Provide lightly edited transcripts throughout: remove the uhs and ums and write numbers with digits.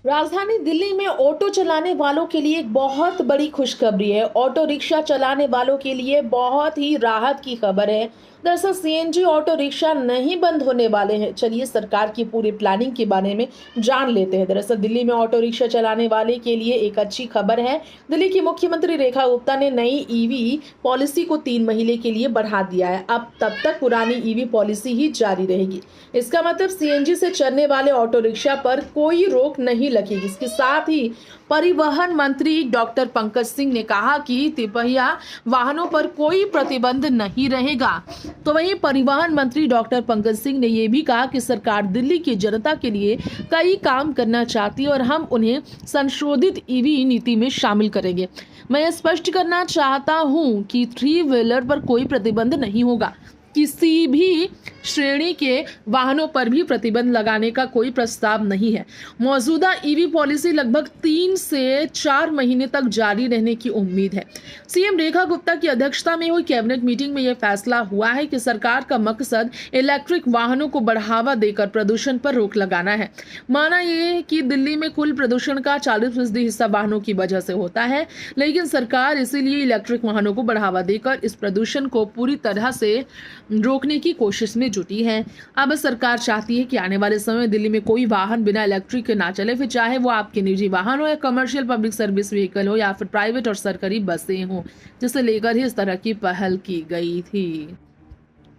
राजधानी दिल्ली में ऑटो चलाने वालों के लिए एक बहुत बड़ी खुशखबरी है। ऑटो रिक्शा चलाने वालों के लिए बहुत ही राहत की खबर है। दरअसल सीएनजी ऑटो रिक्शा नहीं बंद होने वाले हैं। चलिए सरकार की पूरी प्लानिंग के बारे में जान लेते हैं। दरअसल दिल्ली में ऑटो रिक्शा चलाने वाले के लिए एक अच्छी खबर है। दिल्ली की मुख्यमंत्री रेखा गुप्ता ने नई ईवी पॉलिसी को 3 महीने के लिए बढ़ा दिया है। अब तब तक पुरानी ईवी पॉलिसी ही जारी रहेगी। इसका मतलब सीएनजी से चलने वाले ऑटो रिक्शा पर कोई रोक नहीं लगेगी। इसके साथ ही परिवहन मंत्री डॉक्टर पंकज सिंह ने कहा कि तिपहिया वाहनों पर कोई प्रतिबंध नहीं रहेगा। तो वहीं परिवहन मंत्री डॉक्टर पंकज सिंह ने यह भी कहा कि सरकार दिल्ली की जनता के लिए कई काम करना चाहती है और हम उन्हें संशोधित ईवी नीति में शामिल करेंगे। मैं स्पष्ट करना चाहता हूं कि 3 व्हीलर पर कोई प्रतिबंध नहीं होगा। किसी भी श्रेणी के वाहनों पर भी प्रतिबंध लगाने का कोई प्रस्ताव नहीं है। मौजूदा ईवी पॉलिसी लगभग 3 से 4 महीने तक जारी रहने की उम्मीद है। सीएम रेखा गुप्ता की अध्यक्षता में हुई कैबिनेट मीटिंग में यह फैसला हुआ है कि सरकार का मकसद इलेक्ट्रिक वाहनों को बढ़ावा देकर प्रदूषण पर रोक लगाना है। माना यह है कि दिल्ली में कुल प्रदूषण का 40% हिस्सा वाहनों की वजह से होता है, लेकिन सरकार इसीलिए इलेक्ट्रिक वाहनों को बढ़ावा देकर इस प्रदूषण को पूरी तरह से रोकने की कोशिश में जुटी है। अब सरकार चाहती है कि आने वाले समय में दिल्ली में कोई वाहन बिना इलेक्ट्रिक के ना चले, फिर चाहे वो आपके निजी वाहन हो या कमर्शियल पब्लिक सर्विस व्हीकल हो या फिर प्राइवेट और सरकारी बसें हो, जिसे लेकर ही इस तरह की पहल की गई थी।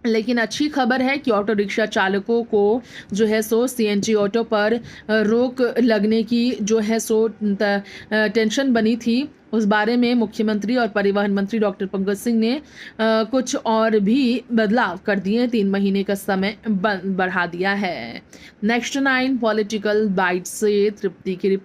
लेकिन अच्छी खबर है कि ऑटो रिक्शा चालकों को जो है सो सीएनजी ऑटो पर रोक लगने की जो है सो टेंशन बनी थी, उस बारे में मुख्यमंत्री और परिवहन मंत्री डॉक्टर पंकज सिंह ने कुछ और भी बदलाव कर दिए। 3 महीने का समय बढ़ा दिया है। नेक्स्ट 9 पॉलिटिकल बाइट से तृप्ति की रिपोर्ट।